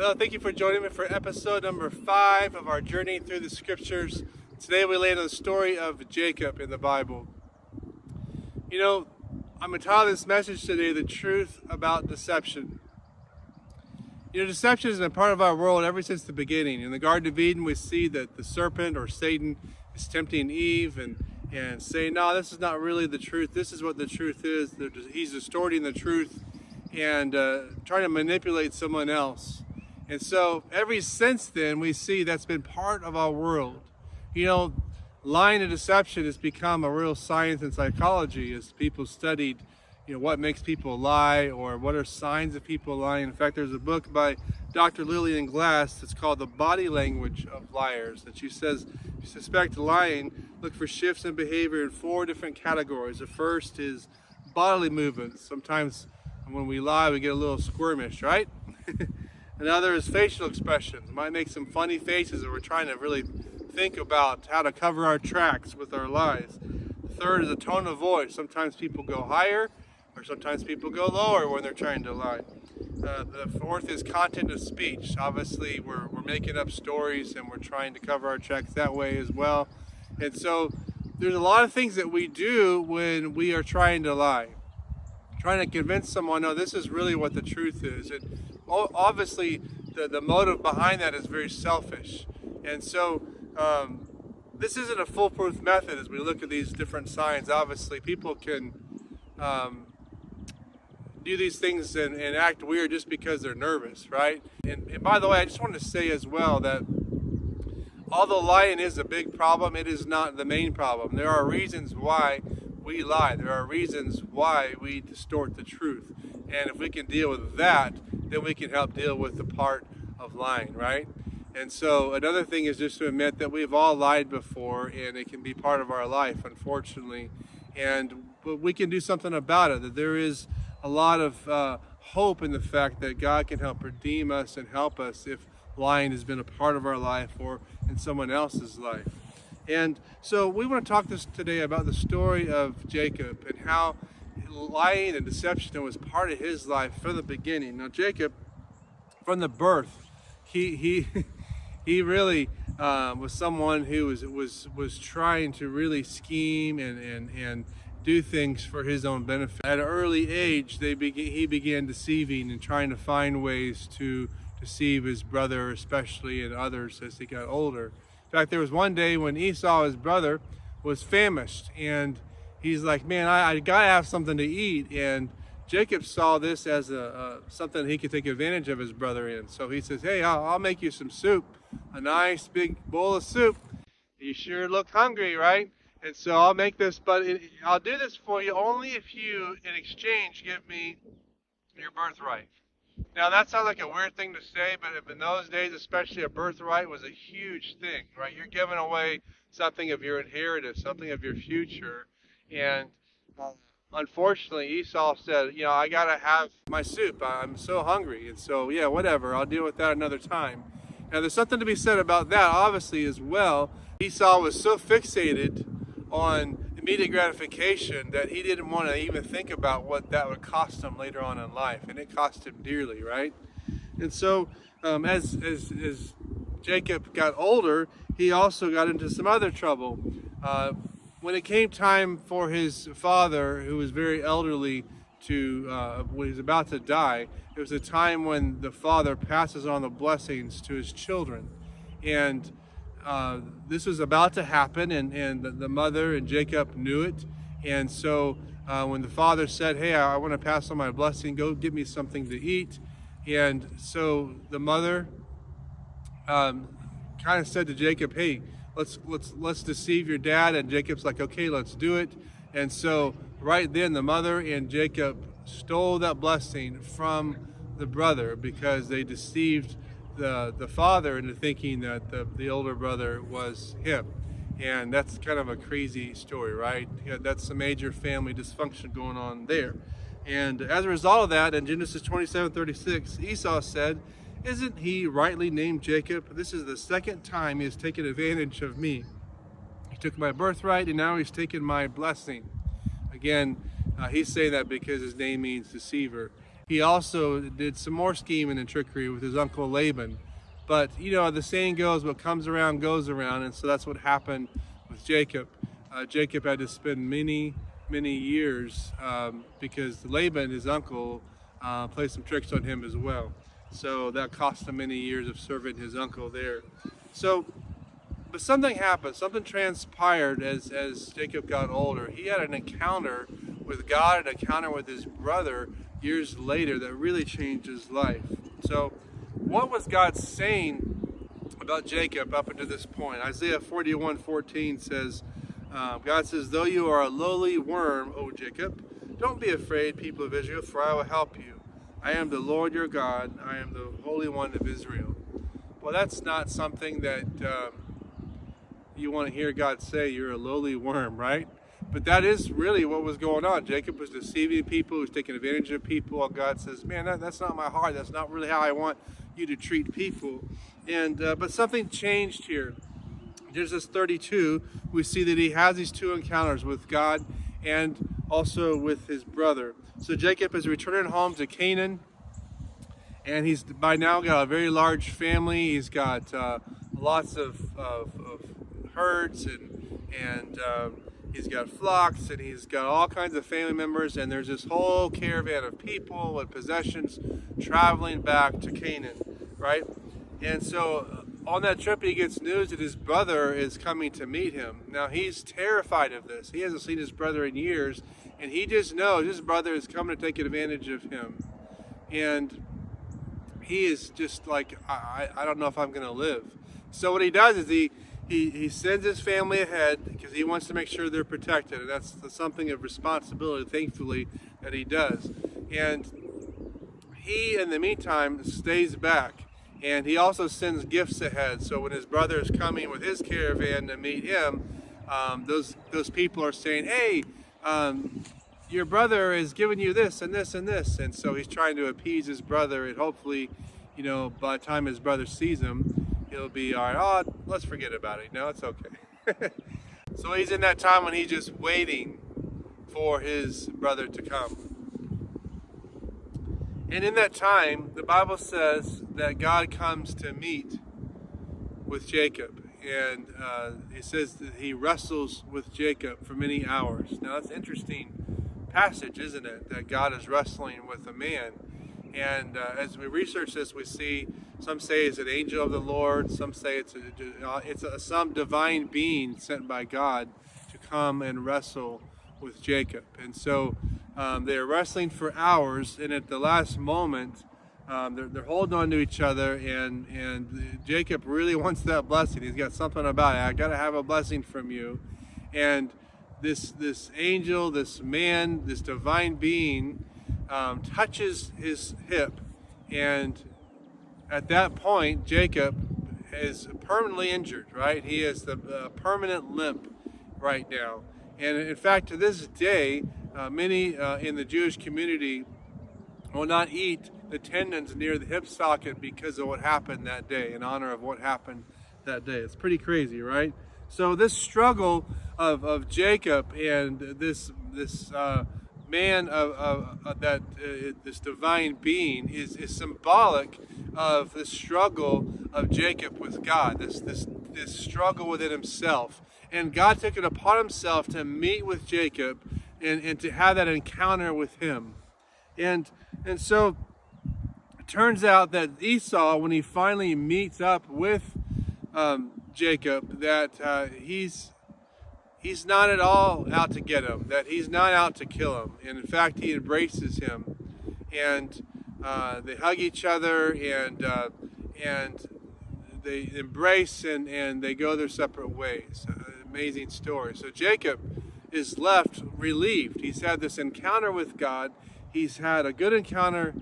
Well, thank you for joining me for episode number 5 of our journey through the scriptures. Today we land on the story of Jacob in the Bible. You know, I'm going to title this message today, The Truth About Deception. You know, deception has been part of our world ever since the beginning. In the Garden of Eden, we see that the serpent or Satan is tempting Eve and saying, no, this is not really the truth. This is what the truth is. He's distorting the truth and trying to manipulate someone else. And so ever since then, we see that's been part of our world. You know, lying and deception has become a real science in psychology as people studied, you know, what makes people lie or what are signs of people lying. In fact, there's a book by Dr. Lillian Glass that's called The Body Language of Liars, that she says, if you suspect lying, look for shifts in behavior in 4 different categories. The first is bodily movements. Sometimes when we lie, we get a little squirmish, right? Another is facial expressions. We might make some funny faces, or we're trying to really think about how to cover our tracks with our lies. The third is a tone of voice. Sometimes people go higher, or sometimes people go lower when they're trying to lie. The fourth is content of speech. Obviously, we're making up stories, and we're trying to cover our tracks that way as well. And so there's a lot of things that we do when we are trying to lie. Trying to convince someone, no, this is really what the truth is. And obviously, the motive behind that is very selfish. And so this isn't a foolproof method as we look at these different signs. Obviously, people can do these things and act weird just because they're nervous, right? And by the way, I just wanted to say as well that although lying is a big problem, it is not the main problem. There are reasons why we lie. There are reasons why we distort the truth. And if we can deal with that, then we can help deal with the part of lying, right? And so another thing is just to admit that we've all lied before, and it can be part of our life, unfortunately. But we can do something about it, that there is a lot of hope in the fact that God can help redeem us and help us if lying has been a part of our life or in someone else's life. And so we want to talk today about the story of Jacob and how lying and deception was part of his life from the beginning. Now Jacob, from the birth, he really was someone who was trying to really scheme and do things for his own benefit. At an early age, he began deceiving and trying to find ways to deceive his brother, especially, and others as he got older. In fact, there was one day when Esau, his brother, was famished, and he's like, man, I gotta have something to eat. And Jacob saw this as something he could take advantage of his brother in. So he says, hey, I'll make you some soup, a nice big bowl of soup. You sure look hungry, right? And so I'll make this, but I'll do this for you only if you, in exchange, give me your birthright. Now, that sounds like a weird thing to say, but in those days, especially, a birthright was a huge thing, right? You're giving away something of your inheritance, something of your future. And unfortunately, Esau said, you know, I got to have my soup. I'm so hungry. And so, yeah, whatever. I'll deal with that another time. Now, there's something to be said about that, obviously, as well. Esau was so fixated on immediate gratification that he didn't want to even think about what that would cost him later on in life, and it cost him dearly, right? And so as Jacob got older, he also got into some other trouble. When it came time for his father, who was very elderly, when he was about to die, it was a time when the father passes on the blessings to his children. And this was about to happen, and the mother and Jacob knew it. And so when the father said, hey, I want to pass on my blessing, go get me something to eat. And so the mother kind of said to Jacob, hey, let's deceive your dad. And Jacob's like, okay, let's do it. And so right then the mother and Jacob stole that blessing from the brother because they deceived the father into thinking that the older brother was him. And that's kind of a crazy story, right? Yeah, that's some major family dysfunction going on there. And as a result of that, in Genesis 27:36, Esau said, isn't he rightly named Jacob? This is the second time he has taken advantage of me. He took my birthright, and now he's taken my blessing. Again, he's saying that because his name means deceiver. he also did some more scheming and trickery with his uncle Laban. But, the saying goes, what comes around goes around, and so that's what happened with Jacob. Jacob had to spend many, many years because Laban, his uncle, played some tricks on him as well. So that cost him many years of serving his uncle there. But something happened, something transpired as Jacob got older. He had an encounter with God, an encounter with his brother years later that really changed his life. So what was God saying about Jacob up until this point? Isaiah 41:14 says, God says, though you are a lowly worm, O Jacob, don't be afraid, people of Israel, for I will help you. I am the Lord your God. I am the Holy One of Israel. Well, that's not something that you want to hear God say. You're a lowly worm, right? But that is really what was going on. Jacob was deceiving people, he was taking advantage of people. And God says, man, that's not my heart. That's not really how I want you to treat people. And but something changed here. Genesis 32, we see that he has these two encounters with God and also with his brother. So Jacob is returning home to Canaan, and he's by now got a very large family. He's got lots of herds, and he's got flocks, and he's got all kinds of family members, and there's this whole caravan of people and possessions traveling back to Canaan, right? And so on that trip, he gets news that his brother is coming to meet him. Now, he's terrified of this. He hasn't seen his brother in years, and he just knows his brother is coming to take advantage of him. And he is just like, I don't know if I'm going to live. So what he does is he sends his family ahead because he wants to make sure they're protected. And that's something of responsibility, thankfully, that he does. And he, in the meantime, stays back. And he also sends gifts ahead. So when his brother is coming with his caravan to meet him, those people are saying, hey, your brother is giving you this and this and this. And so he's trying to appease his brother, and hopefully, by the time his brother sees him, he'll be all right. Oh, let's forget about it. No, it's okay. So he's in that time when he's just waiting for his brother to come. And in that time, the Bible says that God comes to meet with Jacob. And it says that he wrestles with Jacob for many hours. Now, that's an interesting passage, isn't it? That God is wrestling with a man. And as we research this, we see some say it's an angel of the Lord. Some say it's some divine being sent by God to come and wrestle with Jacob. And so they're wrestling for hours, and at the last moment, they're holding on to each other, and Jacob really wants that blessing. He's got something about it. I got to have a blessing from you. And this angel, this man, this divine being touches his hip, and at that point, Jacob is permanently injured, right? He has the permanent limp right now. And in fact, to this day, many in the Jewish community will not eat the tendons near the hip socket because of what happened that day, in honor of what happened that day. It's pretty crazy, right? So this struggle of Jacob and this man this divine being is symbolic of the struggle of Jacob with God, this struggle within himself. And God took it upon himself to meet with Jacob and to have that encounter with him. And so it turns out that Esau, when he finally meets up with Jacob, that he's not at all out to get him, that he's not out to kill him. And in fact, he embraces him. And they hug each other, and they embrace, and they go their separate ways. Amazing story. So Jacob is left relieved. He's had this encounter with God. He's had a good encounter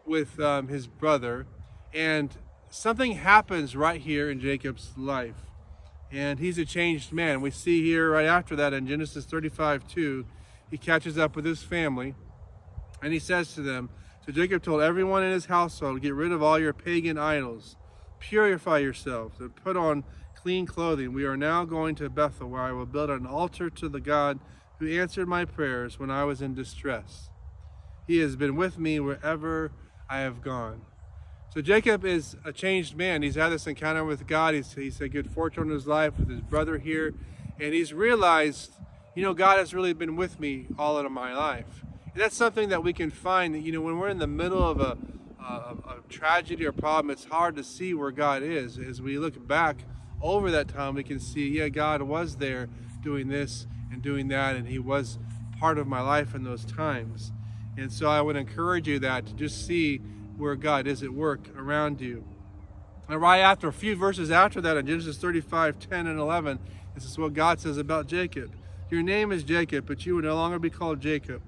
with his brother. And something happens right here in Jacob's life. And he's a changed man. We see here right after that in Genesis 35:2, he catches up with his family, and he says to them, so Jacob told everyone in his household, get rid of all your pagan idols, purify yourselves, and put on clean clothing. We are now going to Bethel, where I will build an altar to the God who answered my prayers when I was in distress. He has been with me wherever I have gone. So Jacob is a changed man. He's had this encounter with God. He's had good fortune in his life with his brother here. And he's realized, God has really been with me all of my life. And that's something that we can find, when we're in the middle of a tragedy or problem, it's hard to see where God is. As we look back over that time, we can see, yeah, God was there doing this and doing that, and he was part of my life in those times. And so I would encourage you to just see where God is at work around you. And right after, a few verses after that, in Genesis 35:10 and 11, this is what God says about Jacob. Your name is Jacob, but you will no longer be called Jacob.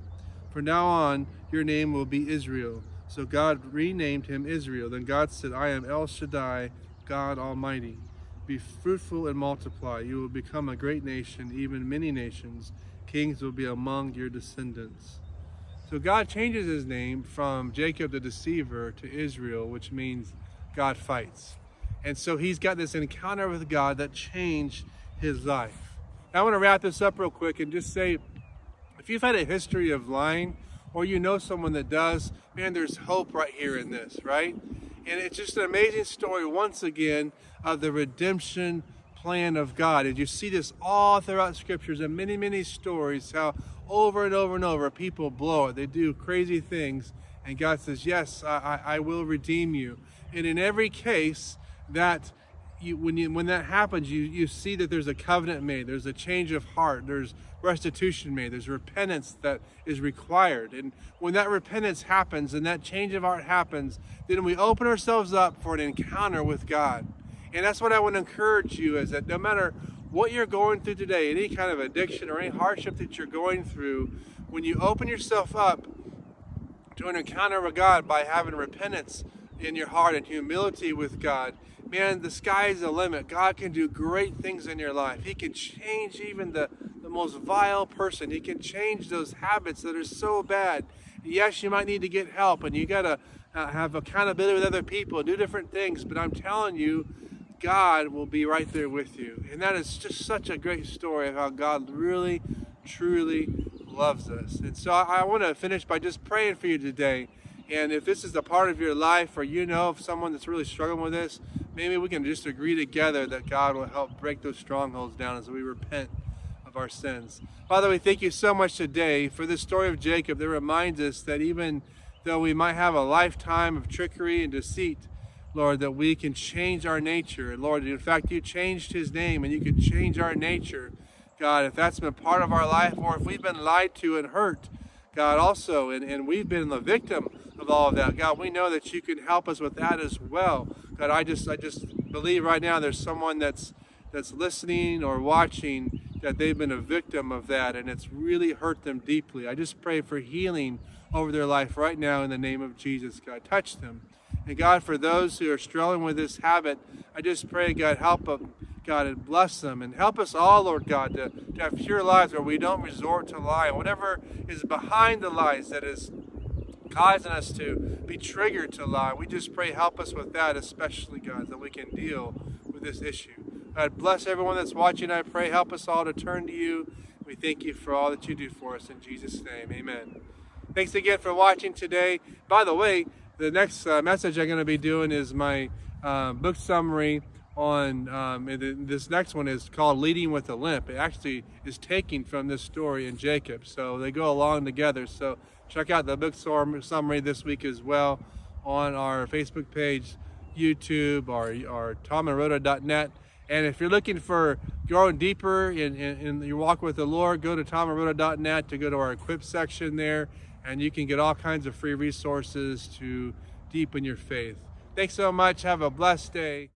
From now on, your name will be Israel. So God renamed him Israel. Then God said, I am El Shaddai, God Almighty. Be fruitful and multiply. You will become a great nation, even many nations. Kings will be among your descendants. So God changes his name from Jacob the deceiver to Israel, which means God fights. And so he's got this encounter with God that changed his life. Now I want to wrap this up real quick and just say, if you've had a history of lying, or you know someone that does, man, there's hope right here in this, right? And it's just an amazing story, once again, of the redemption plan of God. And you see this all throughout scriptures and many, many stories, how over and over and over people blow it. They do crazy things. And God says, yes, I will redeem you. And in every case, when that happens, you see that there's a covenant made. There's a change of heart. There's restitution made. There's repentance that is required. And when that repentance happens and that change of heart happens, then we open ourselves up for an encounter with God. And that's what I want to encourage you, is that no matter what you're going through today, any kind of addiction or any hardship that you're going through, when you open yourself up to an encounter with God by having repentance in your heart and humility with God, man, the sky is the limit. God can do great things in your life. He can change even the most vile person. He can change those habits that are so bad. Yes, you might need to get help, and you got to have accountability with other people, do different things, but I'm telling you, God will be right there with you. And that is just such a great story of how God really, truly loves us. And so I want to finish by just praying for you today. And if this is a part of your life, or you know of someone that's really struggling with this, maybe we can just agree together that God will help break those strongholds down as we repent of our sins. Father, we thank you so much today for this story of Jacob that reminds us that even though we might have a lifetime of trickery and deceit, Lord, that we can change our nature. And Lord, in fact, you changed his name, and you can change our nature. God, if that's been part of our life, or if we've been lied to and hurt, God, also, and we've been the victim of all of that, God, we know that you can help us with that as well. God, I just believe right now there's someone that's listening or watching that they've been a victim of that, and it's really hurt them deeply. I just pray for healing over their life right now in the name of Jesus. God, touch them. And God, for those who are struggling with this habit, I just pray, God, help them, God, and bless them. And help us all, Lord God, to have pure lives where we don't resort to lie. And whatever is behind the lies that is causing us to be triggered to lie, we just pray, help us with that, especially, God, that we can deal with this issue. God, bless everyone that's watching. I pray, help us all to turn to you. We thank you for all that you do for us. In Jesus' name, amen. Thanks again for watching today. By the way, the next message I'm going to be doing is my book summary on, this next one is called Leading with a Limp. It actually is taken from this story in Jacob, so they go along together. So check out the book summary this week as well on our Facebook page, YouTube, or tomandrhoda.net. And if you're looking for growing deeper in your walk with the Lord, go to tomandrhoda.net to go to our Equip section there, and you can get all kinds of free resources to deepen your faith. Thanks so much. Have a blessed day.